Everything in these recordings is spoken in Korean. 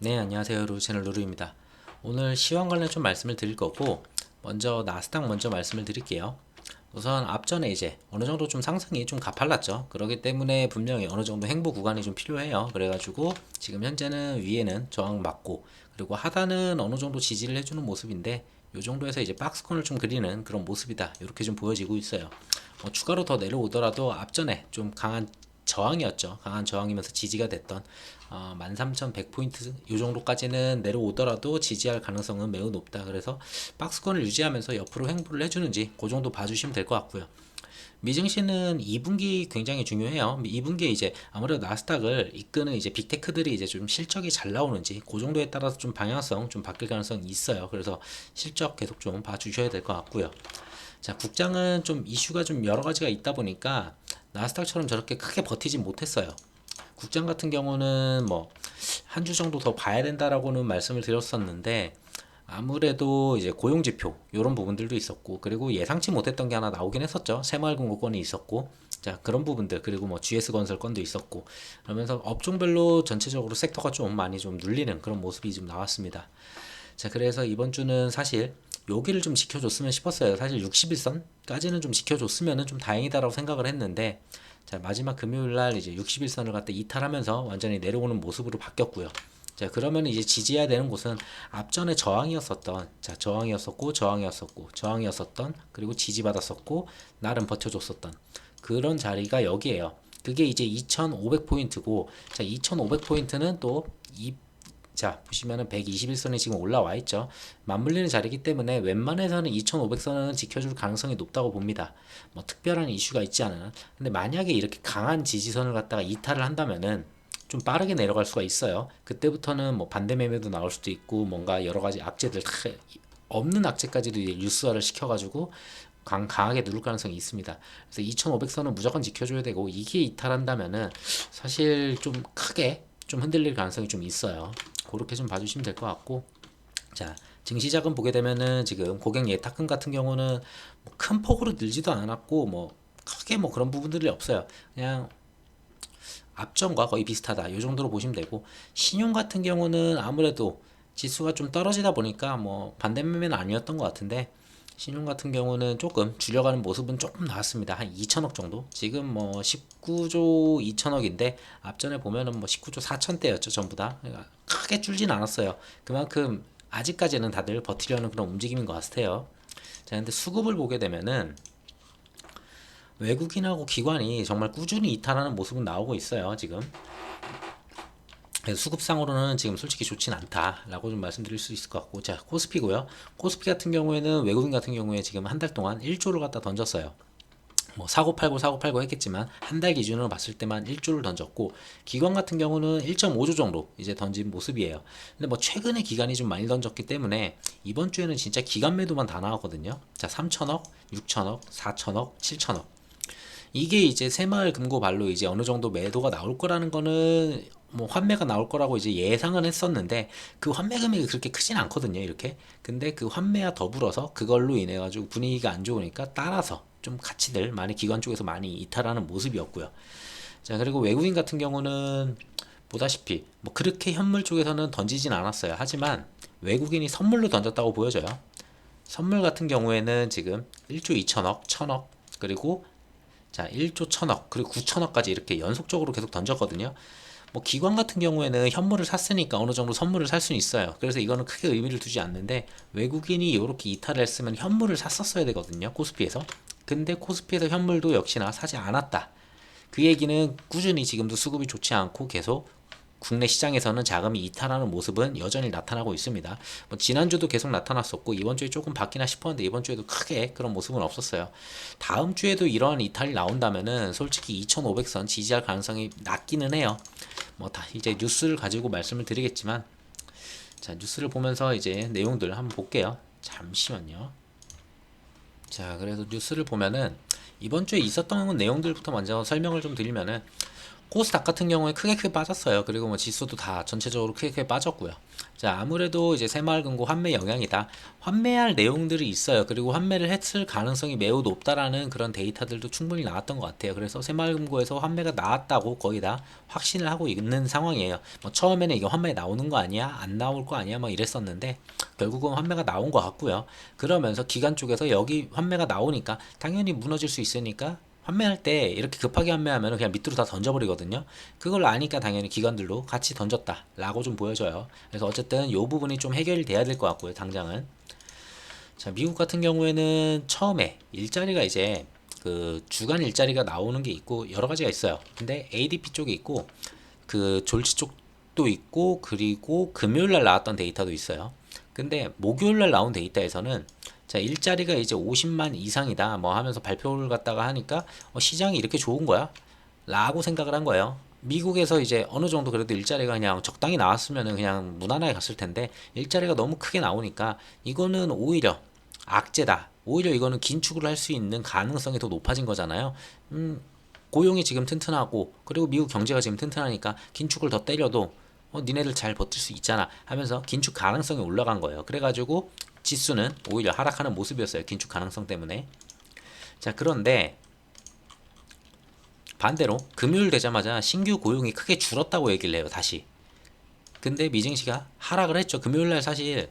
네, 안녕하세요. 루채널 루루입니다. 오늘 시황 관련 좀 말씀을 드릴 거고, 먼저 나스닥 먼저 말씀을 드릴게요. 우선 앞전에 이제 어느 정도 좀 상승이 좀 가팔랐죠. 그렇기 때문에 분명히 어느 정도 행보 구간이 좀 필요해요. 그래가지고 지금 현재는 위에는 저항 맞고, 그리고 하단은 어느 정도 지지를 해주는 모습인데, 요 정도에서 이제 박스권을 좀 그리는 그런 모습이다. 이렇게 좀 보여지고 있어요. 추가로 더 내려오더라도 앞전에 좀 강한 저항이었죠. 강한 저항이면서 지지가 됐던 13,100포인트 이 정도까지는 내려오더라도 지지할 가능성은 매우 높다. 그래서 박스권을 유지하면서 옆으로 횡보를 해주는지 그 정도 봐주시면 될 것 같고요. 미증시는 2분기 굉장히 중요해요. 2분기에 이제 아무래도 나스닥을 이끄는 이제 빅테크들이 이제 좀 실적이 잘 나오는지 그 정도에 따라서 좀 방향성 좀 바뀔 가능성이 있어요. 그래서 실적 계속 좀 봐주셔야 될 것 같고요. 자, 국장은 좀 이슈가 좀 여러 가지가 있다 보니까 나스닥처럼 저렇게 크게 버티지 못했어요. 국장 같은 경우는 뭐 한 주 정도 더 봐야 된다라고는 말씀을 드렸었는데 아무래도 이제 고용지표 이런 부분들도 있었고 그리고 예상치 못했던 게 하나 나오긴 했었죠. 새마을금고건이 있었고 자 그런 부분들 그리고 뭐 GS건설 건도 있었고 그러면서 업종별로 전체적으로 섹터가 좀 많이 좀 눌리는 그런 모습이 좀 나왔습니다. 자 그래서 이번 주는 사실 여기를 좀 지켜줬으면 싶었어요. 사실 61선까지는 좀 지켜줬으면 좀 다행이다라고 생각을 했는데 자 마지막 금요일날 이제 61선을 갖다 이탈하면서 완전히 내려오는 모습으로 바뀌었고요. 자 그러면 이제 지지해야 되는 곳은 앞전에 저항이었었던 자 저항이었었던 그리고 지지받았었고 나름 버텨줬었던 그런 자리가 여기에요. 그게 이제 2500포인트고 자 2500포인트는 또이 자 보시면은 121선이 지금 올라와 있죠. 맞물리는 자리이기 때문에 웬만해서는 2500선은 지켜줄 가능성이 높다고 봅니다. 뭐 특별한 이슈가 있지 않은. 근데 만약에 이렇게 강한 지지선을 갖다가 이탈을 한다면은 좀 빠르게 내려갈 수가 있어요. 그때부터는 뭐 반대 매매도 나올 수도 있고 뭔가 여러 가지 악재들 없는 악재까지도 이제 뉴스화를 시켜가지고 강하게 누를 가능성이 있습니다. 그래서 2500선은 무조건 지켜줘야 되고 이게 이탈한다면은 사실 좀 크게 좀 흔들릴 가능성이 좀 있어요. 그렇게 좀 봐주시면 될 것 같고 자 증시자금 보게 되면은 지금 고객 예탁금 같은 경우는 뭐큰 폭으로 늘지도 않았고 뭐 크게 뭐 그런 부분들이 없어요. 그냥 앞전과 거의 비슷하다. 이 정도로 보시면 되고 신용 같은 경우는 아무래도 지수가 좀 떨어지다 보니까 뭐 반대 매매는 아니었던 것 같은데 신용 같은 경우는 조금 줄여가는 모습은 조금 나왔습니다. 한 2천억 정도. 지금 뭐 19조 2천억인데 앞전에 보면은 뭐 19조 4천대였죠 전부 다. 그러니까 크게 줄진 않았어요. 그만큼 아직까지는 다들 버티려는 그런 움직임인 것 같아요. 자, 근데 수급을 보게 되면은 외국인하고 기관이 정말 꾸준히 이탈하는 모습은 나오고 있어요 지금. 수급상으로는 지금 솔직히 좋진 않다라고 좀 말씀드릴 수 있을 것 같고 자 코스피고요. 코스피 같은 경우에는 외국인 같은 경우에 지금 한 달 동안 1조를 갖다 던졌어요. 뭐 사고 팔고 했겠지만 한 달 기준으로 봤을 때만 1조를 던졌고 기관 같은 경우는 1.5조 정도 이제 던진 모습이에요. 근데 뭐 최근에 기관이 좀 많이 던졌기 때문에 이번 주에는 진짜 기관 매도만 다 나왔거든요. 자 3천억, 6천억, 4천억, 7천억 이게 이제 새마을 금고발로 이제 어느 정도 매도가 나올 거라는 거는 뭐 환매가 나올 거라고 이제 예상은 했었는데 그 환매 금액이 그렇게 크진 않거든요 이렇게. 근데 그 환매와 더불어서 그걸로 인해 가지고 분위기가 안 좋으니까 따라서 좀 가치들 많이 기관 쪽에서 많이 이탈하는 모습이었고요. 자 그리고 외국인 같은 경우는 보다시피 뭐 그렇게 현물 쪽에서는 던지진 않았어요. 하지만 외국인이 선물로 던졌다고 보여져요. 선물 같은 경우에는 지금 1조 2천억, 1000억 그리고 자 1조 1000억 그리고 9천억까지 이렇게 연속적으로 계속 던졌거든요. 뭐 기관 같은 경우에는 현물을 샀으니까 어느 정도 선물을 살 수는 있어요. 그래서 이거는 크게 의미를 두지 않는데 외국인이 이렇게 이탈을 했으면 현물을 샀었어야 되거든요. 코스피에서. 근데 코스피에서 현물도 역시나 사지 않았다. 그 얘기는 꾸준히 지금도 수급이 좋지 않고 계속 국내 시장에서는 자금이 이탈하는 모습은 여전히 나타나고 있습니다. 뭐 지난주도 계속 나타났었고 이번 주에 조금 바뀌나 싶었는데 이번 주에도 크게 그런 모습은 없었어요. 다음 주에도 이러한 이탈이 나온다면은 솔직히 2500선 지지할 가능성이 낮기는 해요. 뭐 다 이제 뉴스를 가지고 말씀을 드리겠지만 자 뉴스를 보면서 이제 내용들 한번 볼게요. 잠시만요. 자 그래서 뉴스를 보면은 이번 주에 있었던 내용들부터 먼저 설명을 좀 드리면은 코스닥 같은 경우에 크게 빠졌어요. 그리고 뭐 지수도 다 전체적으로 크게 빠졌고요. 자, 아무래도 이제 새마을금고 환매 영향이다. 환매할 내용들이 있어요. 그리고 환매를 했을 가능성이 매우 높다라는 그런 데이터들도 충분히 나왔던 것 같아요. 그래서 새마을금고에서 환매가 나왔다고 거의 다 확신을 하고 있는 상황이에요. 뭐 처음에는 이게 환매 나오는 거 아니야? 안 나올 거 아니야? 막 이랬었는데 결국은 환매가 나온 것 같고요. 그러면서 기관 쪽에서 여기 환매가 나오니까 당연히 무너질 수 있으니까 환매할 때 이렇게 급하게 환매하면 그냥 밑으로 다 던져버리거든요. 그걸 아니까 당연히 기관들도 같이 던졌다라고 좀 보여져요. 그래서 어쨌든 이 부분이 좀 해결이 돼야 될 것 같고요. 당장은. 자, 미국 같은 경우에는 처음에 일자리가 이제 그 주간 일자리가 나오는 게 있고 여러 가지가 있어요. 근데 ADP 쪽이 있고 그 졸지 쪽도 있고 그리고 금요일 날 나왔던 데이터도 있어요. 근데 목요일 날 나온 데이터에서는 자, 일자리가 이제 50만 이상이다 뭐 하면서 발표를 갖다가 하니까 시장이 이렇게 좋은 거야? 라고 생각을 한 거예요. 미국에서 이제 어느 정도 그래도 일자리가 그냥 적당히 나왔으면 그냥 무난하게 갔을 텐데 일자리가 너무 크게 나오니까 이거는 오히려 악재다. 오히려 이거는 긴축을 할 수 있는 가능성이 더 높아진 거잖아요. 고용이 지금 튼튼하고 그리고 미국 경제가 지금 튼튼하니까 긴축을 더 때려도 니네들 잘 버틸 수 있잖아 하면서 긴축 가능성이 올라간 거예요. 그래가지고 지수는 오히려 하락하는 모습이었어요. 긴축 가능성 때문에. 자, 그런데 반대로 금요일 되자마자 신규 고용이 크게 줄었다고 얘기를 해요. 다시. 근데 미증시가 하락을 했죠. 금요일날 사실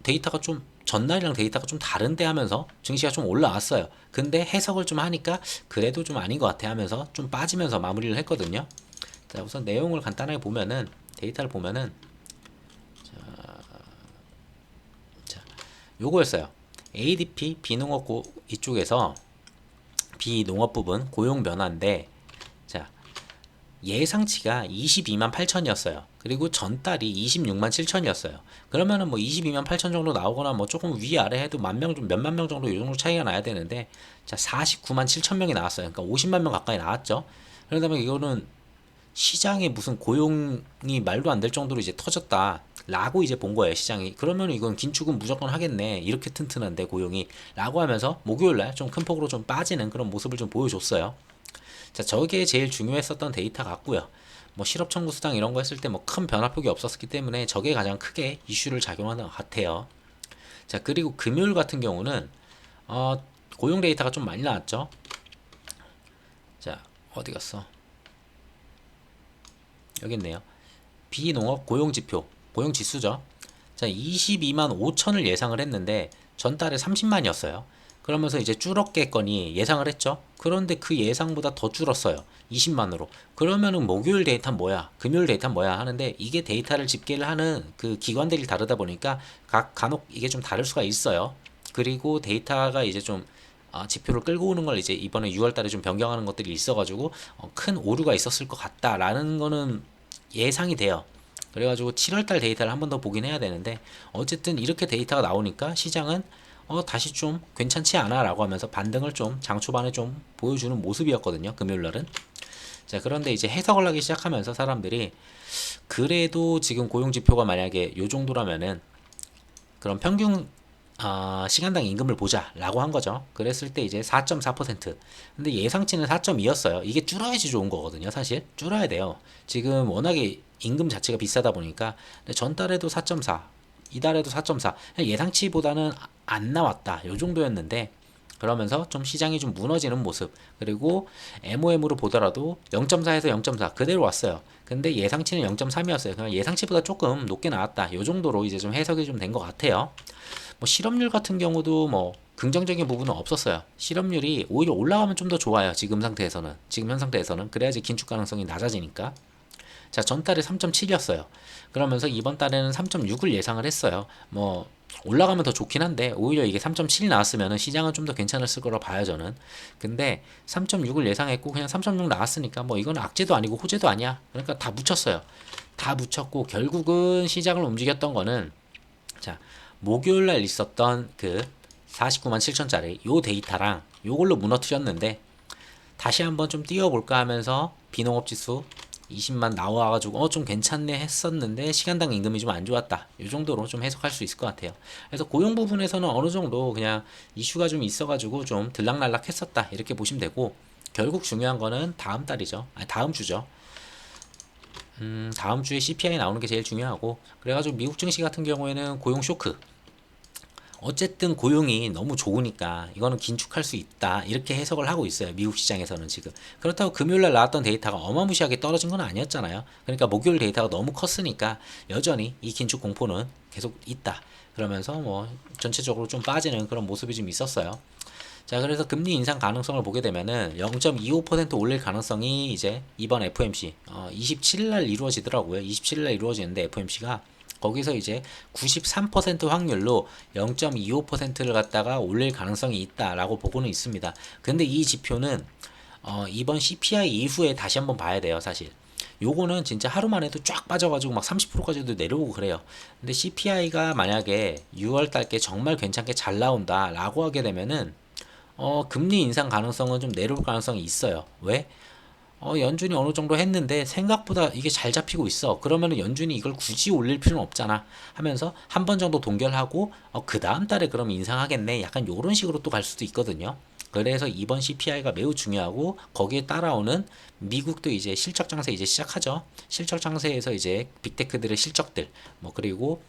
데이터가 좀 전날이랑 데이터가 좀 다른데 하면서 증시가 좀 올라왔어요. 근데 해석을 좀 하니까 그래도 좀 아닌 것 같아 하면서 좀 빠지면서 마무리를 했거든요. 자, 우선 내용을 간단하게 보면은 데이터를 보면은 자, 요거였어요. ADP 비농업 이쪽에서 비농업 부분 고용 변화인데 자, 예상치가 22만 8천이었어요. 그리고 전달이 26만 7천이었어요. 그러면은 뭐 22만 8천 정도 나오거나 뭐 조금 위아래 해도 만 명, 몇만 명 정도 이 정도 차이가 나야 되는데 자, 49만 7천 명이 나왔어요. 그러니까 50만 명 가까이 나왔죠. 그러다면 이거는 시장에 무슨 고용이 말도 안 될 정도로 이제 터졌다. 라고 이제 본 거예요, 시장이. 그러면 이건 긴축은 무조건 하겠네. 이렇게 튼튼한데, 고용이. 라고 하면서 목요일날 좀 큰 폭으로 좀 빠지는 그런 모습을 좀 보여줬어요. 자, 저게 제일 중요했었던 데이터 같고요. 뭐 실업 청구 수당 이런 거 했을 때 뭐 큰 변화폭이 없었기 때문에 저게 가장 크게 이슈를 작용하는 것 같아요. 자, 그리고 금요일 같은 경우는 고용 데이터가 좀 많이 나왔죠. 자, 어디 갔어? 여기 있네요. 비농업 고용지표, 고용지수죠. 자, 22만 5천을 예상을 했는데 전달에 30만이었어요. 그러면서 이제 줄었겠거니 예상을 했죠. 그런데 그 예상보다 더 줄었어요. 20만으로. 그러면은 목요일 데이터는 뭐야? 금요일 데이터는 뭐야? 하는데 이게 데이터를 집계를 하는 그 기관들이 다르다 보니까 간혹 이게 좀 다를 수가 있어요. 그리고 데이터가 이제 좀 지표를 끌고 오는 걸 이제 이번에 6월 달에 좀 변경하는 것들이 있어가지고 큰 오류가 있었을 것 같다라는 거는 예상이 돼요. 그래가지고 7월달 데이터를 한 번 더 보긴 해야 되는데 어쨌든 이렇게 데이터가 나오니까 시장은 다시 좀 괜찮지 않아 라고 하면서 반등을 좀 장 초반에 좀 보여주는 모습이었거든요. 금요일날은. 자, 그런데 이제 해석을 하기 시작하면서 사람들이 그래도 지금 고용지표가 만약에 요 정도라면은 그럼 평균 시간당 임금을 보자 라고 한 거죠. 그랬을 때 이제 4.4%. 근데 예상치는 4.2였어요. 이게 줄어야지 좋은 거거든요. 사실 줄어야 돼요. 지금 워낙에 임금 자체가 비싸다 보니까 전달에도 4.4, 이달에도 4.4. 예상치보다는 안 나왔다. 요 정도였는데 그러면서 좀 시장이 좀 무너지는 모습. 그리고 MOM으로 보더라도 0.4에서 0.4 그대로 왔어요. 근데 예상치는 0.3이었어요. 그냥 예상치보다 조금 높게 나왔다. 요 정도로 이제 좀 해석이 좀 된 것 같아요. 뭐 실업률 같은 경우도 뭐 긍정적인 부분은 없었어요. 실업률이 오히려 올라가면 좀 더 좋아요. 지금 상태에서는. 지금 현 상태에서는. 그래야지 긴축 가능성이 낮아지니까. 자, 전달에 3.7이었어요. 그러면서 이번 달에는 3.6을 예상을 했어요. 뭐 올라가면 더 좋긴 한데 오히려 이게 3.7이 나왔으면 시장은 좀 더 괜찮았을 거라 봐요, 저는. 근데 3.6을 예상했고 그냥 3.6 나왔으니까 뭐 이건 악재도 아니고 호재도 아니야. 그러니까 다 묻혔어요. 다 묻혔고 결국은 시장을 움직였던 거는 자, 목요일 날 있었던 그 49만 7천짜리 요 데이터랑 요걸로 무너뜨렸는데 다시 한번 좀 띄워볼까 하면서 비농업 지수 20만 나와가지고 좀 괜찮네 했었는데 시간당 임금이 좀 안 좋았다. 이 정도로 좀 해석할 수 있을 것 같아요. 그래서 고용 부분에서는 어느 정도 그냥 이슈가 좀 있어가지고 좀 들락날락 했었다. 이렇게 보시면 되고 결국 중요한 거는 다음 달이죠. 아니, 다음 주죠. 다음 주에 CPI 나오는 게 제일 중요하고, 그래가지고 미국 증시 같은 경우에는 고용 쇼크. 어쨌든 고용이 너무 좋으니까 이거는 긴축할 수 있다, 이렇게 해석을 하고 있어요, 미국 시장에서는 지금. 그렇다고 금요일날 나왔던 데이터가 어마무시하게 떨어진 건 아니었잖아요. 그러니까 목요일 데이터가 너무 컸으니까 여전히 이 긴축 공포는 계속 있다, 그러면서 뭐 전체적으로 좀 빠지는 그런 모습이 좀 있었어요. 자, 그래서 금리 인상 가능성을 보게 되면은 0.25% 올릴 가능성이 이제 이번 FOMC 27일 날 이루어지더라고요. 27일 날 이루어지는데 FOMC가 거기서 이제 93% 확률로 0.25%를 갖다가 올릴 가능성이 있다라고 보고는 있습니다. 근데 이 지표는 이번 CPI 이후에 다시 한번 봐야 돼요, 사실. 요거는 진짜 하루만 해도 쫙 빠져가지고 막 30%까지도 내려오고 그래요. 근데 CPI가 만약에 6월 달께 정말 괜찮게 잘 나온다라고 하게 되면은 금리 인상 가능성은 좀 내려올 가능성이 있어요. 왜? 연준이 어느 정도 했는데 생각보다 이게 잘 잡히고 있어. 그러면은 연준이 이걸 굳이 올릴 필요는 없잖아, 하면서 한 번 정도 동결하고 그 다음 달에 그럼 인상하겠네, 약간 요런 식으로 또 갈 수도 있거든요. 그래서 이번 CPI가 매우 중요하고, 거기에 따라오는 미국도 이제 실적 장세 이제 시작하죠. 실적 장세에서 이제 빅테크들의 실적들, 뭐 그리고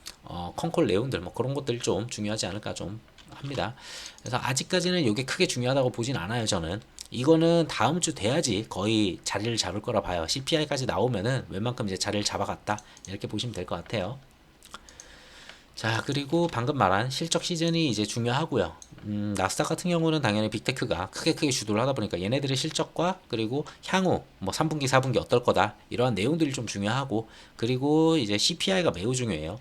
컨콜 내용들, 뭐 그런 것들 좀 중요하지 않을까 좀 합니다. 그래서 아직까지는 이게 크게 중요하다고 보진 않아요, 저는. 이거는 다음 주 돼야지 거의 자리를 잡을 거라 봐요. CPI까지 나오면은 웬만큼 이제 자리를 잡아갔다, 이렇게 보시면 될 것 같아요. 자, 그리고 방금 말한 실적 시즌이 이제 중요하고요. 나스닥 같은 경우는 당연히 빅테크가 크게 주도를 하다 보니까 얘네들의 실적과 그리고 향후 뭐 3분기, 4분기 어떨 거다, 이러한 내용들이 좀 중요하고, 그리고 이제 CPI가 매우 중요해요.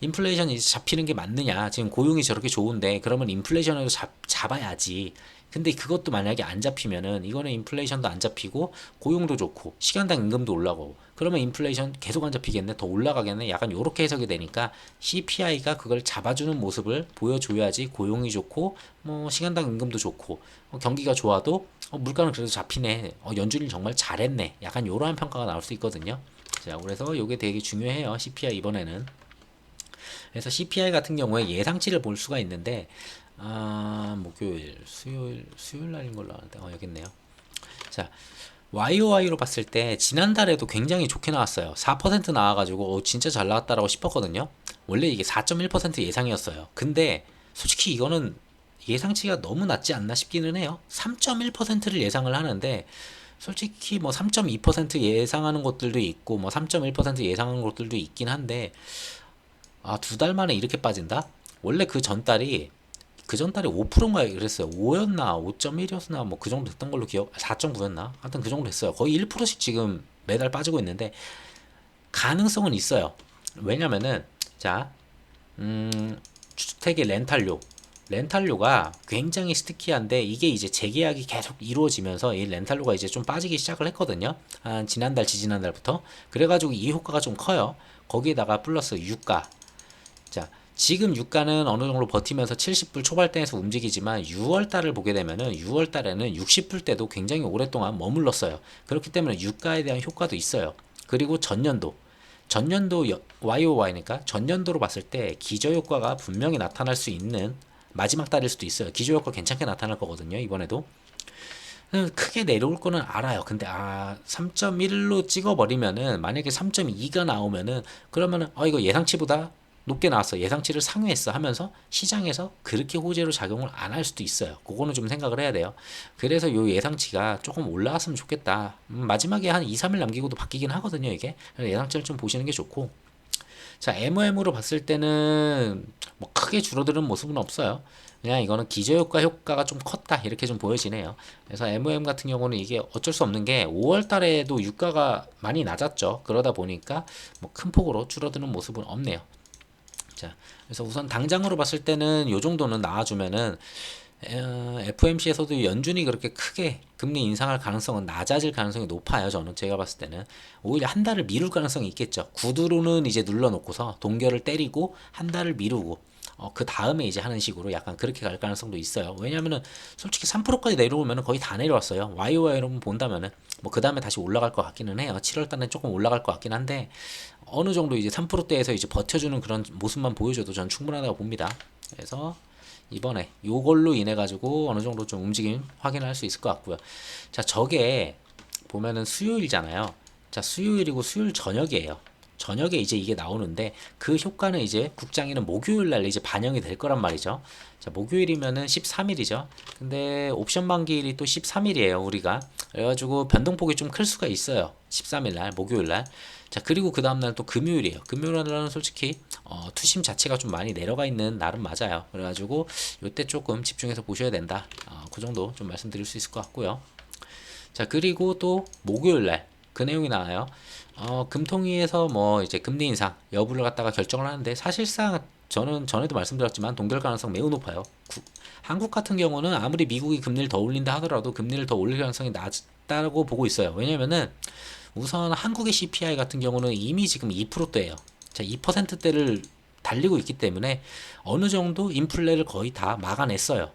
인플레이션이 잡히는 게 맞느냐, 지금 고용이 저렇게 좋은데 그러면 인플레이션을 잡아야지. 근데 그것도 만약에 안 잡히면은 이거는 인플레이션도 안 잡히고 고용도 좋고 시간당 임금도 올라가고, 그러면 인플레이션 계속 안 잡히겠네, 더 올라가겠네, 약간 요렇게 해석이 되니까 CPI가 그걸 잡아주는 모습을 보여줘야지 고용이 좋고 뭐 시간당 임금도 좋고 경기가 좋아도 물가는 그래도 잡히네, 연준이 정말 잘했네, 약간 요러한 평가가 나올 수 있거든요. 자, 그래서 요게 되게 중요해요, CPI 이번에는. 그래서 CPI 같은 경우에 예상치를 볼 수가 있는데, 목요일, 수요일 날인 걸로 아는데, 여기 있네요. 자, YOY로 봤을 때 지난달에도 굉장히 좋게 나왔어요. 4% 나와가지고 진짜 잘 나왔다라고 싶었거든요. 원래 이게 4.1% 예상이었어요. 근데 솔직히 이거는 예상치가 너무 낮지 않나 싶기는 해요. 3.1%를 예상을 하는데, 솔직히 뭐 3.2% 예상하는 것들도 있고 뭐 3.1% 예상하는 것들도 있긴 한데, 두 달 만에 이렇게 빠진다? 원래 그 전달이 5%인가 그랬어요. 5였나 5.1이었나 뭐 그 정도 됐던 걸로 4.9였나? 하여튼 그 정도 됐어요. 거의 1%씩 지금 매달 빠지고 있는데 가능성은 있어요. 왜냐면은 자, 주택의 렌탈료가 굉장히 스티키한데, 이게 이제 재계약이 계속 이루어지면서 이 렌탈료가 이제 좀 빠지기 시작을 했거든요. 한 지난달, 지지난달부터. 그래가지고 이 효과가 좀 커요. 거기에다가 플러스 유가. 자, 지금 유가는 어느 정도 버티면서 70불 초반대에서 움직이지만 6월 달을 보게 되면은 6월 달에는 60불 대도 굉장히 오랫동안 머물렀어요. 그렇기 때문에 유가에 대한 효과도 있어요. 그리고 전년도 YOY니까 전년도로 봤을 때 기저효과가 분명히 나타날 수 있는 마지막 달일 수도 있어요. 기저효과 괜찮게 나타날 거거든요, 이번에도. 크게 내려올 거는 알아요. 근데 3.1로 찍어버리면은, 만약에 3.2가 나오면은, 그러면은 이거 예상치보다 높게 나왔어, 예상치를 상회했어 하면서 시장에서 그렇게 호재로 작용을 안 할 수도 있어요. 그거는 좀 생각을 해야 돼요. 그래서 요 예상치가 조금 올라갔으면 좋겠다. 마지막에 한 2, 3일 남기고도 바뀌긴 하거든요, 이게. 그래서 예상치를 좀 보시는 게 좋고. 자, MOM으로 봤을 때는 뭐 크게 줄어드는 모습은 없어요. 그냥 이거는 기저효과 효과가 좀 컸다, 이렇게 좀 보여지네요. 그래서 MOM 같은 경우는 이게 어쩔 수 없는 게 5월 달에도 유가가 많이 낮았죠. 그러다 보니까 뭐 큰 폭으로 줄어드는 모습은 없네요. 자, 그래서 우선 당장으로 봤을 때는 요 정도는 나와주면은 FOMC에서도 연준이 그렇게 크게 금리 인상할 가능성은 낮아질 가능성이 높아요. 저는 제가 봤을 때는 오히려 한 달을 미룰 가능성이 있겠죠. 구두로는 이제 눌러놓고서 동결을 때리고 한 달을 미루고 그 다음에 이제 하는 식으로 약간 그렇게 갈 가능성도 있어요. 왜냐면은 솔직히 3%까지 내려오면은 거의 다 내려왔어요. YOY로 본다면은 뭐 그 다음에 다시 올라갈 것 같기는 해요. 7월 달에 조금 올라갈 것 같긴 한데, 어느 정도 이제 3%대에서 이제 버텨주는 그런 모습만 보여줘도 전 충분하다고 봅니다. 그래서 이번에 요걸로 인해 가지고 어느 정도 좀 움직임 확인할 수 있을 것 같고요. 자, 저게 보면은 수요일이잖아요. 자, 수요일이고 수요일 저녁이에요. 저녁에 이제 이게 나오는데 그 효과는 이제 국장에는 목요일 날 이제 반영이 될 거란 말이죠. 자, 목요일이면은 13일이죠. 근데 옵션 만기일이 또 13일이에요, 우리가. 그래가지고 변동폭이 좀 클 수가 있어요. 13일 날, 목요일 날. 자, 그리고 그 다음날 또 금요일이에요. 금요일 날은 솔직히 투심 자체가 좀 많이 내려가 있는 날은 맞아요. 그래가지고 요때 조금 집중해서 보셔야 된다. 그 정도 좀 말씀드릴 수 있을 것 같고요. 자, 그리고 또 목요일 날 그 내용이 나와요. 금통위에서 뭐 이제 금리 인상 여부를 갖다가 결정을 하는데 사실상 저는 전에도 말씀드렸지만 동결 가능성 매우 높아요. 한국 같은 경우는 아무리 미국이 금리를 더 올린다 하더라도 금리를 더 올릴 가능성이 낮다고 보고 있어요. 왜냐면은 우선 한국의 CPI 같은 경우는 이미 지금 2%대예요. 자, 2%대를 달리고 있기 때문에 어느 정도 인플레를 거의 다 막아냈어요.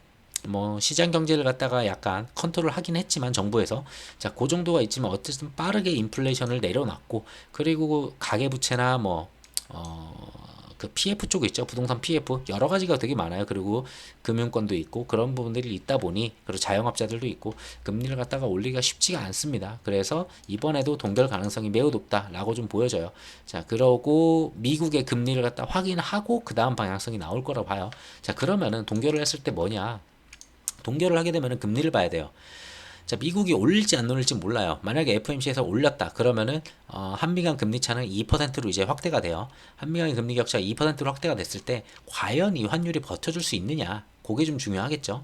뭐 시장 경제를 갖다가 약간 컨트롤 하긴 했지만 정부에서 자, 그 정도가 있지만 어쨌든 빠르게 인플레이션을 내려놨고 그리고 가계부채나 그 PF 쪽 있죠. 부동산 PF 여러 가지가 되게 많아요. 그리고 금융권도 있고 그런 부분들이 있다 보니 그리고 자영업자들도 있고 금리를 갖다가 올리기가 쉽지가 않습니다. 그래서 이번에도 동결 가능성이 매우 높다라고 좀 보여져요. 자, 그러고 미국의 금리를 갖다 확인하고 그 다음 방향성이 나올 거라고 봐요. 자, 그러면은 동결을 했을 때 뭐냐? 동결을 하게 되면 금리를 봐야 돼요. 자, 미국이 올릴지 안 올릴지 몰라요. 만약에 FOMC에서 올렸다 그러면은 한미 간 금리 차는 2%로 이제 확대가 돼요. 한미 간 금리 격차가 2%로 확대가 됐을 때 과연 이 환율이 버텨줄 수 있느냐? 그게 좀 중요하겠죠.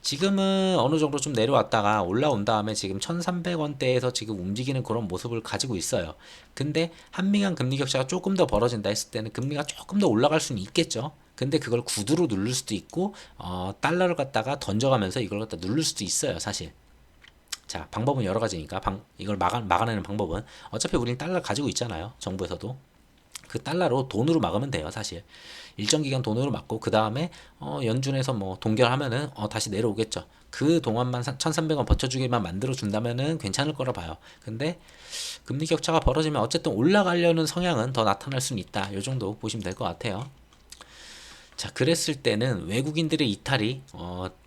지금은 어느 정도 좀 내려왔다가 올라온 다음에 지금 1300원대에서 지금 움직이는 그런 모습을 가지고 있어요. 근데 한미 간 금리 격차가 조금 더 벌어진다 했을 때는 금리가 조금 더 올라갈 수는 있겠죠. 근데 그걸 구두로 누를 수도 있고 달러를 갖다가 던져가면서 이걸 갖다 누를 수도 있어요, 사실. 자, 방법은 여러 가지니까 이걸 막아내는 방법은 어차피 우리는 달러 가지고 있잖아요, 정부에서도. 그 달러로 돈으로 막으면 돼요, 사실. 일정 기간 돈으로 막고 그 다음에 연준에서 뭐 동결하면은 다시 내려오겠죠. 그 동안만 1,300원 버텨주기만 만들어 준다면은 괜찮을 거라 봐요. 근데 금리 격차가 벌어지면 어쨌든 올라가려는 성향은 더 나타날 수는 있다. 이 정도 보시면 될 것 같아요. 자, 그랬을 때는 외국인들의 이탈이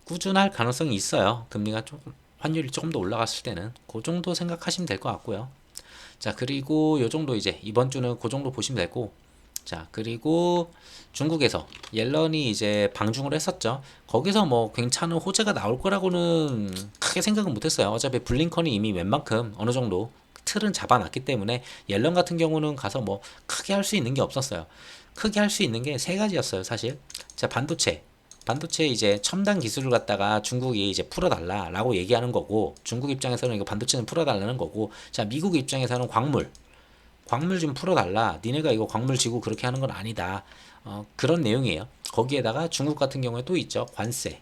꾸준할 가능성이 있어요. 금리가 조금 환율이 조금 더 올라갔을 때는 그 정도 생각하시면 될 것 같고요. 자, 그리고 요 정도 이제 이번 주는 그 정도 보시면 되고, 자, 그리고 중국에서 옐런이 이제 방중을 했었죠. 거기서 뭐 괜찮은 호재가 나올 거라고는 크게 생각은 못했어요. 어차피 블링컨이 이미 웬만큼 어느 정도 틀은 잡아놨기 때문에 옐런 같은 경우는 가서 뭐 크게 할 수 있는 게 없었어요. 크게 할 수 있는 게 세 가지였어요, 사실. 자, 반도체 이제 첨단 기술을 갖다가 중국이 이제 풀어달라라고 얘기하는 거고, 중국 입장에서는 이거 반도체는 풀어달라는 거고, 자, 미국 입장에서는 광물 좀 풀어달라. 니네가 이거 광물 지고 그렇게 하는 건 아니다. 그런 내용이에요. 거기에다가 중국 같은 경우에 또 있죠. 관세.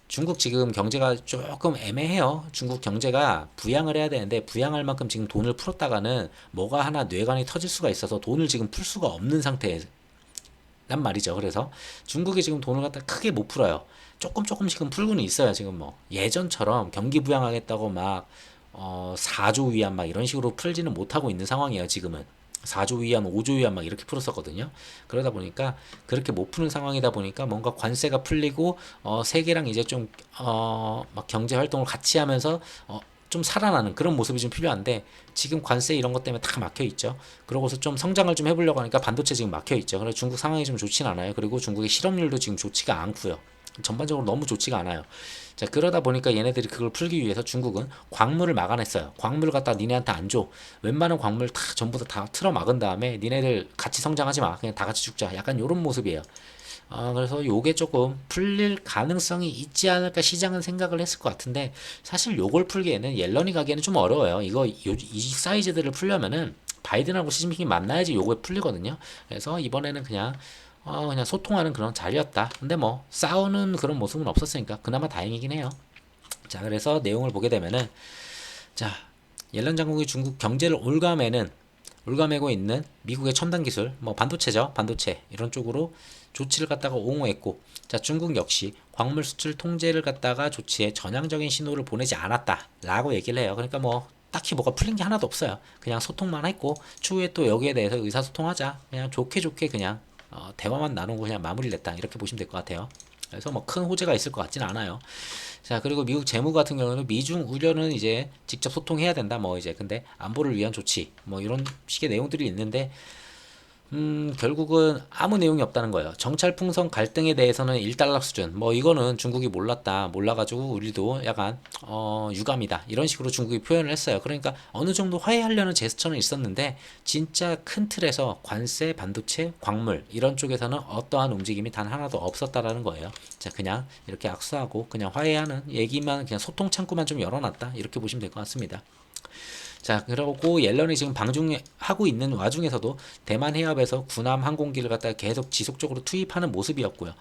중국 지금 경제가 조금 애매해요. 중국 경제가 부양을 해야 되는데 부양할 만큼 지금 돈을 풀었다가는 뭐가 하나 뇌관이 터질 수가 있어서 돈을 지금 풀 수가 없는 상태란 말이죠. 그래서 중국이 지금 돈을 갖다 크게 못 풀어요. 조금씩은 풀고는 있어요. 지금 뭐 예전처럼 경기 부양하겠다고 막 4조 위안 막 이런 식으로 풀지는 못하고 있는 상황이에요, 지금은. 4조 위안, 5조 위안 막 이렇게 풀었었거든요. 그러다 보니까 그렇게 못 푸는 상황이다 보니까 뭔가 관세가 풀리고 세계랑 이제 좀 막 경제 활동을 같이 하면서 좀 살아나는 그런 모습이 좀 필요한데 지금 관세 이런 것 때문에 다 막혀 있죠. 그러고서 좀 성장을 좀 해보려고 하니까 반도체 지금 막혀 있죠. 그래서 중국 상황이 좀 좋진 않아요. 그리고 중국의 실업률도 지금 좋지가 않고요. 전반적으로 너무 좋지가 않아요. 자, 그러다 보니까 얘네들이 그걸 풀기 위해서 중국은 광물을 막아냈어요. 광물을 갖다 니네한테 안 줘. 웬만한 광물 다 전부 다 틀어 막은 다음에 니네들 같이 성장하지 마. 그냥 다 같이 죽자. 약간 요런 모습이에요. 그래서 요게 조금 풀릴 가능성이 있지 않을까 시장은 생각을 했을 것 같은데 사실 요걸 풀기에는 옐런이 가기에는 좀 어려워요. 이 사이즈들을 풀려면은 바이든하고 시진핑이 만나야지 요게 풀리거든요. 그래서 이번에는 그냥 소통하는 그런 자리였다. 근데 뭐 싸우는 그런 모습은 없었으니까 그나마 다행이긴 해요. 자, 그래서 내용을 보게 되면은 자, 옐런 장군이 중국 경제를 올가매고 있는 미국의 첨단 기술, 뭐 반도체죠, 반도체 이런 쪽으로 조치를 갖다가 옹호했고, 자, 중국 역시 광물 수출 통제를 갖다가 조치에 전향적인 신호를 보내지 않았다라고 얘기를 해요. 그러니까 뭐 딱히 뭐가 풀린 게 하나도 없어요. 그냥 소통만 했고 추후에 또 여기에 대해서 의사소통하자. 그냥 좋게 그냥 대화만 나누고 그냥 마무리를 냈다 이렇게 보시면 될 것 같아요. 그래서 뭐 큰 호재가 있을 것 같지는 않아요. 자, 그리고 미국 재무 같은 경우는 미중 우려는 이제 직접 소통해야 된다. 뭐 이제 근데 안보를 위한 조치 뭐 이런 식의 내용들이 있는데 결국은 아무 내용이 없다는 거예요. 정찰 풍선 갈등에 대해서는 1달러 수준. 뭐 이거는 중국이 몰랐다. 몰라가지고 우리도 약간 유감이다. 이런 식으로 중국이 표현을 했어요. 그러니까 어느 정도 화해하려는 제스처는 있었는데 진짜 큰 틀에서 관세, 반도체, 광물 이런 쪽에서는 어떠한 움직임이 단 하나도 없었다라는 거예요. 자, 그냥 이렇게 악수하고 그냥 화해하는 얘기만 그냥 소통 창구만 좀 열어놨다. 이렇게 보시면 될 것 같습니다. 자, 그러고 옐런이 지금 방중하고 있는 와중에서도 대만 해협에서 군함 항공기를 갖다가 계속 지속적으로 투입하는 모습이었고요.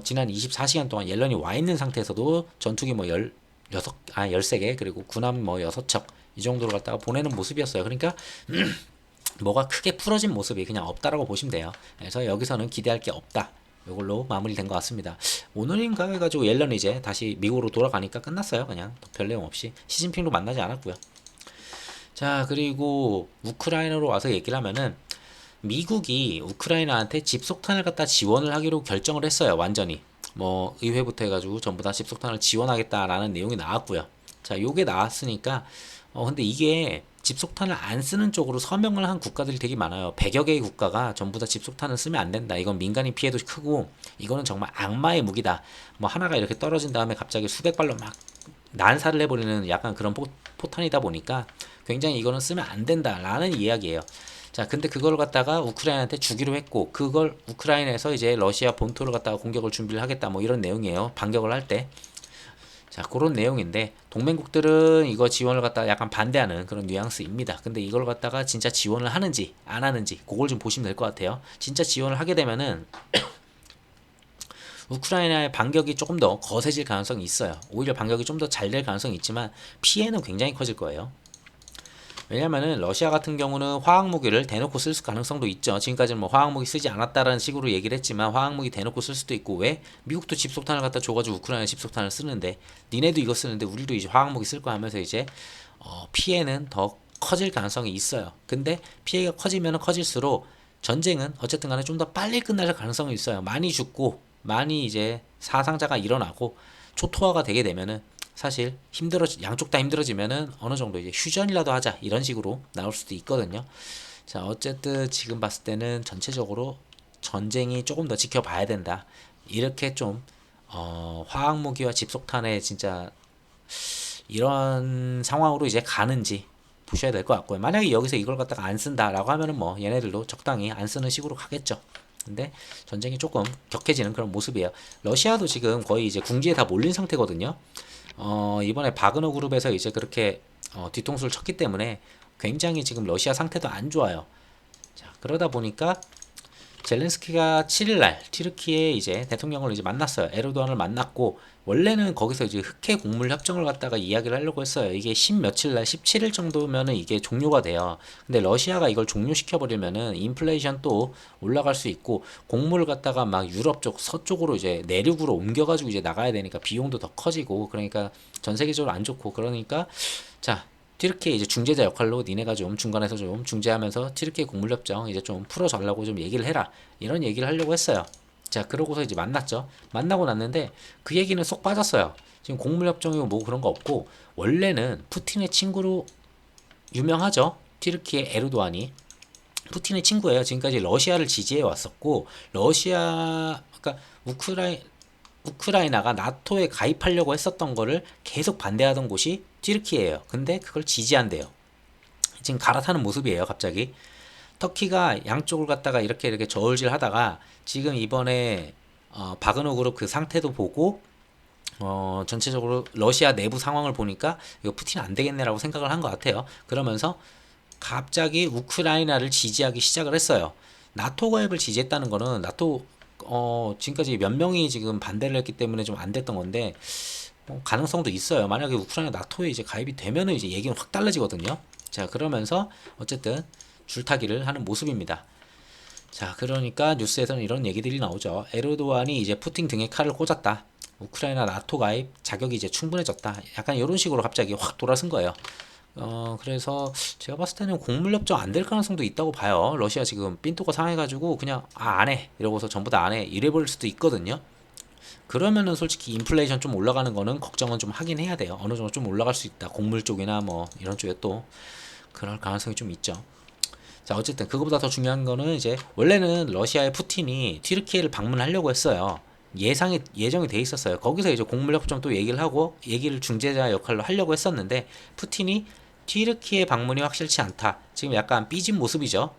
지난 24시간 동안 옐런이 와 있는 상태에서도 전투기 뭐 13개 그리고 군함 뭐 6척 이 정도로 갖다가 보내는 모습이었어요. 그러니까 뭐가 크게 풀어진 모습이 그냥 없다라고 보시면 돼요. 그래서 여기서는 기대할 게 없다. 이걸로 마무리된 것 같습니다. 오늘인가 해가지고 옐런이 이제 다시 미국으로 돌아가니까 끝났어요. 그냥 별 내용 없이 시진핑도 만나지 않았고요. 자, 그리고 우크라이나로 와서 얘기를 하면은 미국이 우크라이나한테 집속탄을 갖다 지원을 하기로 결정을 했어요. 완전히. 뭐 의회부터 해가지고 전부 다 집속탄을 지원하겠다라는 내용이 나왔고요. 자, 요게 나왔으니까 근데 이게 집속탄을 안 쓰는 쪽으로 서명을 한 국가들이 되게 많아요. 100여 개의 국가가 전부 다 집속탄을 쓰면 안 된다. 이건 민간인 피해도 크고 이거는 정말 악마의 무기다. 뭐 하나가 이렇게 떨어진 다음에 갑자기 수백 발로 막 난사를 해버리는 약간 그런 포탄이다 보니까 굉장히 이거는 쓰면 안 된다라는 이야기예요. 자, 근데 그걸 갖다가 우크라이나한테 주기로 했고, 그걸 우크라이나에서 이제 러시아 본토를 갖다가 공격을 준비를 하겠다, 뭐 이런 내용이에요. 반격을 할 때. 자, 그런 내용인데, 동맹국들은 이거 지원을 갖다가 약간 반대하는 그런 뉘앙스입니다. 근데 이걸 갖다가 진짜 지원을 하는지, 안 하는지, 그걸 좀 보시면 될 것 같아요. 진짜 지원을 하게 되면은, 우크라이나의 반격이 조금 더 거세질 가능성이 있어요. 오히려 반격이 좀 더 잘 될 가능성이 있지만, 피해는 굉장히 커질 거예요. 왜냐면은 러시아 같은 경우는 화학무기를 대놓고 쓸 가능성도 있죠. 지금까지는 뭐 화학무기 쓰지 않았다라는 식으로 얘기를 했지만 화학무기 대놓고 쓸 수도 있고, 왜? 미국도 집속탄을 갖다 줘가지고 우크라이나 집속탄을 쓰는데 니네도 이거 쓰는데 우리도 이제 화학무기 쓸 거 하면서 이제 피해는 더 커질 가능성이 있어요. 근데 피해가 커지면 커질수록 전쟁은 어쨌든 간에 좀 더 빨리 끝날 가능성이 있어요. 많이 죽고 많이 이제 사상자가 일어나고 초토화가 되게 되면은 사실 양쪽 다 힘들어지면은 어느 정도 이제 휴전이라도 하자 이런 식으로 나올 수도 있거든요. 자, 어쨌든 지금 봤을 때는 전체적으로 전쟁이 조금 더 지켜봐야 된다. 이렇게 좀 화학무기와 집속탄에 진짜 이런 상황으로 이제 가는지 보셔야 될 것 같고요. 만약에 여기서 이걸 갖다가 안 쓴다라고 하면은 뭐 얘네들도 적당히 안 쓰는 식으로 가겠죠. 근데 전쟁이 조금 격해지는 그런 모습이에요. 러시아도 지금 거의 이제 궁지에 다 몰린 상태거든요. 이번에 바그너 그룹에서 이제 그렇게 뒤통수를 쳤기 때문에 굉장히 지금 러시아 상태도 안 좋아요. 자, 그러다 보니까 젤렌스키가 7일날 튀르키예 이제 대통령을 이제 만났어요. 에르도안을 만났고, 원래는 거기서 이제 흑해 곡물 협정을 갖다가 이야기를 하려고 했어요. 이게 10 며칠날 17일 정도면은 이게 종료가 돼요. 근데 러시아가 이걸 종료시켜 버리면은 인플레이션 또 올라갈 수 있고, 곡물을 갖다가 막 유럽 쪽 서쪽으로 이제 내륙으로 옮겨가지고 이제 나가야 되니까 비용도 더 커지고, 그러니까 전 세계적으로 안 좋고, 그러니까 자, 튀르키예 이제 중재자 역할로 니네가 좀 중간에서 좀 중재하면서 튀르키예 곡물협정 이제 좀 풀어달라고 좀 얘기를 해라, 이런 얘기를 하려고 했어요. 자, 그러고서 이제 만났죠. 만나고 났는데 그 얘기는 쏙 빠졌어요. 지금 곡물협정이고 뭐 그런 거 없고, 원래는 푸틴의 친구로 유명하죠. 튀르키예 에르도안이 푸틴의 친구예요. 지금까지 러시아를 지지해 왔었고, 그러니까 우크라이나가 나토에 가입하려고 했었던 거를 계속 반대하던 곳이 튀르키예요. 근데 그걸 지지한대요. 지금 갈아타는 모습이에요. 갑자기 터키가 양쪽을 갖다가 이렇게 저울질 하다가 지금 이번에 바그너 그룹 그 상태도 보고 전체적으로 러시아 내부 상황을 보니까 이거 푸틴 안 되겠네라고 생각을 한 것 같아요. 그러면서 갑자기 우크라이나를 지지하기 시작을 했어요. 나토 가입을 지지했다는 거는 나토 지금까지 몇 명이 지금 반대를 했기 때문에 좀 안 됐던 건데, 가능성도 있어요. 만약에 우크라이나 나토에 이제 가입이 되면은 이제 얘기는 확 달라지거든요. 자, 그러면서 어쨌든 줄타기를 하는 모습입니다. 자, 그러니까 뉴스에서는 이런 얘기들이 나오죠. 에르도안이 이제 푸틴 등에 칼을 꽂았다. 우크라이나 나토 가입 자격이 이제 충분해졌다. 약간 이런 식으로 갑자기 확 돌아선 거예요. 그래서 제가 봤을 때는 곡물협정 안 될 가능성도 있다고 봐요. 러시아 지금 삔또가 상해가지고 그냥 안 해 이러고서 전부 다 안 해 이래버릴 수도 있거든요. 그러면은 솔직히 인플레이션 좀 올라가는 거는 걱정은 좀 하긴 해야 돼요. 어느 정도 좀 올라갈 수 있다. 곡물 쪽이나 뭐 이런 쪽에 또 그럴 가능성이 좀 있죠. 자, 어쨌든 그거보다 더 중요한 거는 이제 원래는 러시아의 푸틴이 튀르키예를 방문하려고 했어요. 예정이 돼 있었어요. 거기서 이제 곡물 협정 또 얘기를 하고 얘기를 중재자 역할로 하려고 했었는데 푸틴이 튀르키예 방문이 확실치 않다. 지금 약간 삐진 모습이죠.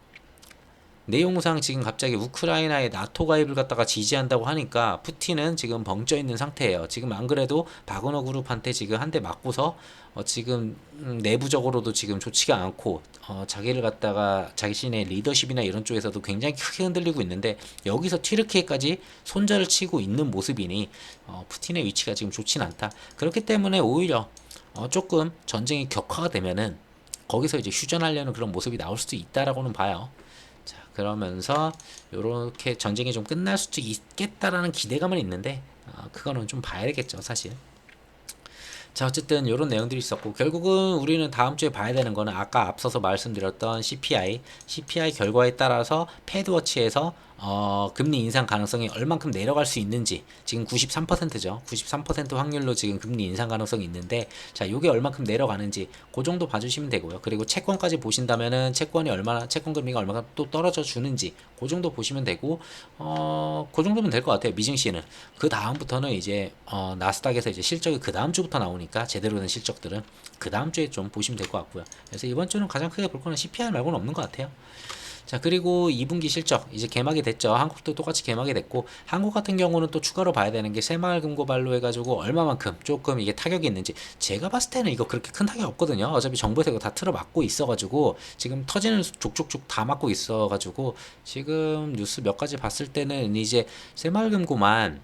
내용상 지금 갑자기 우크라이나의 나토 가입을 갖다가 지지한다고 하니까 푸틴은 지금 벙쪄 있는 상태예요. 지금 안 그래도 바그너 그룹한테 지금 한 대 맞고서 지금 내부적으로도 지금 좋지가 않고 자기를 갖다가 자신의 리더십이나 이런 쪽에서도 굉장히 크게 흔들리고 있는데 여기서 튀르키예까지 손절을 치고 있는 모습이니 푸틴의 위치가 지금 좋진 않다. 그렇기 때문에 오히려 조금 전쟁이 격화가 되면은 거기서 이제 휴전하려는 그런 모습이 나올 수도 있다라고는 봐요. 자, 그러면서 요렇게 전쟁이 좀 끝날 수도 있겠다라는 기대감은 있는데 그거는 좀 봐야 되겠죠, 사실. 자, 어쨌든 이런 내용들이 있었고 결국은 우리는 다음 주에 봐야 되는 거는 아까 앞서서 말씀드렸던 CPI 결과에 따라서 패드워치에서 금리 인상 가능성이 얼만큼 내려갈 수 있는지 지금 93%죠. 93% 확률로 지금 금리 인상 가능성이 있는데 자, 요게 얼만큼 내려가는지 그 정도 봐주시면 되고요. 그리고 채권까지 보신다면은 채권 금리가 얼마나 또 떨어져 주는지 그 정도 보시면 되고 그 정도면 될 것 같아요. 미증시는 그 다음부터는 이제 나스닥에서 이제 실적이 그 다음 주부터 나오니까 제대로 된 실적들은 그 다음 주에 좀 보시면 될 것 같고요. 그래서 이번 주는 가장 크게 볼 거는 CPI 말고는 없는 것 같아요. 자, 그리고 2분기 실적 이제 개막이 됐죠. 한국도 똑같이 개막이 됐고 한국 같은 경우는 또 추가로 봐야 되는 게 새마을금고발로 해가지고 얼마만큼 조금 이게 타격이 있는지 제가 봤을 때는 이거 그렇게 큰 타격이 없거든요. 어차피 정부에서 이거 다 틀어막고 있어가지고 지금 터지는 족족족 다 막고 있어가지고 지금 뉴스 몇 가지 봤을 때는 이제 새마을금고만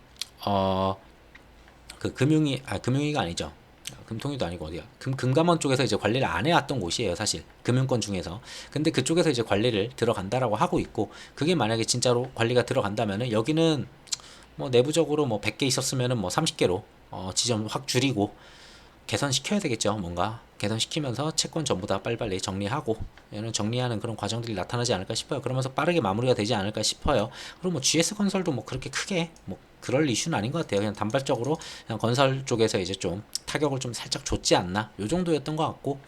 그 금융위가 아니죠. 금통위도 아니고 어디야? 금감원 쪽에서 이제 관리를 안 해왔던 곳이에요, 사실. 금융권 중에서. 근데 그쪽에서 이제 관리를 들어간다라고 하고 있고, 그게 만약에 진짜로 관리가 들어간다면은 여기는 뭐 내부적으로 뭐 100개 있었으면은 뭐 30개로 지점 확 줄이고 개선시켜야 되겠죠. 뭔가 개선시키면서 채권 전부 다 빨리빨리 정리하고 얘는 정리하는 그런 과정들이 나타나지 않을까 싶어요. 그러면서 빠르게 마무리가 되지 않을까 싶어요. 그리고 뭐 GS건설도 뭐 그렇게 크게 뭐 그럴 이슈는 아닌 것 같아요. 그냥 단발적으로 그냥 건설 쪽에서 이제 좀 타격을 좀 살짝 줬지 않나 요 정도였던 것 같고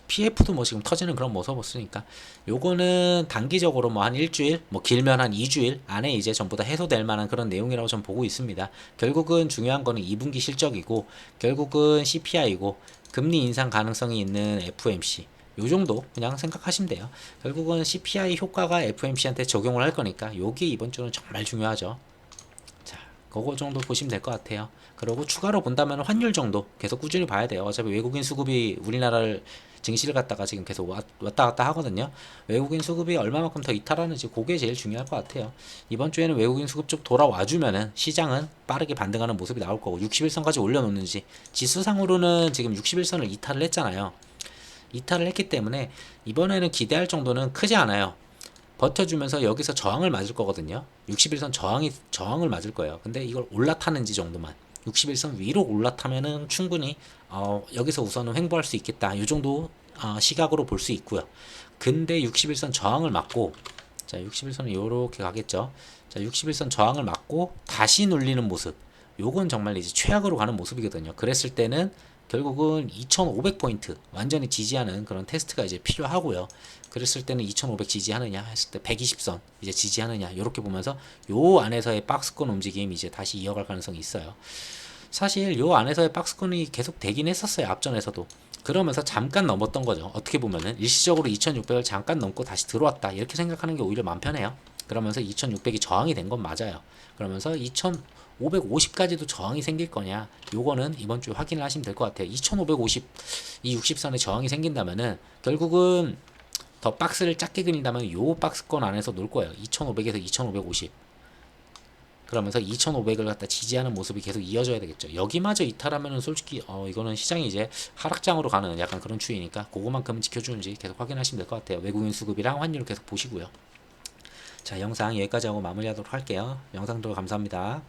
PF도 뭐 지금 터지는 그런 모습 없으니까 요거는 단기적으로 뭐 한 일주일 뭐 길면 한 2주일 안에 이제 전부 다 해소될 만한 그런 내용이라고 전 보고 있습니다. 결국은 중요한 거는 2분기 실적이고 결국은 CPI고 금리 인상 가능성이 있는 FOMC 요 정도 그냥 생각하시면 돼요. 결국은 CPI 효과가 FOMC한테 적용을 할 거니까 요게 이번 주는 정말 중요하죠. 자, 그거 정도 보시면 될 것 같아요. 그리고 추가로 본다면 환율 정도 계속 꾸준히 봐야 돼요. 어차피 외국인 수급이 우리나라를 증시를 갖다가 지금 계속 왔다 갔다 하거든요. 외국인 수급이 얼마만큼 더 이탈하는지 그게 제일 중요할 것 같아요. 이번 주에는 외국인 수급 쪽 돌아와주면은 시장은 빠르게 반등하는 모습이 나올 거고 61선까지 올려놓는지 지수상으로는 지금 61선을 이탈을 했잖아요. 이탈을 했기 때문에 이번에는 기대할 정도는 크지 않아요. 버텨주면서 여기서 저항을 맞을 거거든요. 61선 저항을 맞을 거예요. 근데 이걸 올라타는지 정도만 61선 위로 올라타면은 충분히 여기서 우선은 횡보할 수 있겠다. 이 정도 시각으로 볼 수 있고요. 근데 61선 저항을 맞고 자 61선은 이렇게 가겠죠. 자 61선 저항을 맞고 다시 눌리는 모습. 요건 정말 이제 최악으로 가는 모습이거든요. 그랬을 때는 결국은 2500포인트 완전히 지지하는 그런 테스트가 이제 필요하고요. 그랬을 때는 2500 지지하느냐 했을 때 120선 이제 지지하느냐 이렇게 보면서 요 안에서의 박스권 움직임 이제 다시 이어갈 가능성이 있어요. 사실 요 안에서의 박스권이 계속 되긴 했었어요. 앞전에서도. 그러면서 잠깐 넘었던 거죠. 어떻게 보면은 일시적으로 2600을 잠깐 넘고 다시 들어왔다 이렇게 생각하는 게 오히려 마음 편해요. 그러면서 2600이 저항이 된 건 맞아요. 그러면서 2550까지도 저항이 생길 거냐 요거는 이번 주에 확인을 하시면 될 것 같아요. 2550 이 60선에 저항이 생긴다면은 결국은 더 박스를 작게 그린다면 요 박스권 안에서 놀 거예요. 2500에서 2550 그러면서 2500을 갖다 지지하는 모습이 계속 이어져야 되겠죠. 여기마저 이탈하면은 솔직히 이거는 시장이 이제 하락장으로 가는 약간 그런 추이니까 그거만큼 지켜주는지 계속 확인하시면 될 것 같아요. 외국인 수급이랑 환율을 계속 보시고요. 자, 영상 여기까지 하고 마무리하도록 할게요. 영상 들어 감사합니다.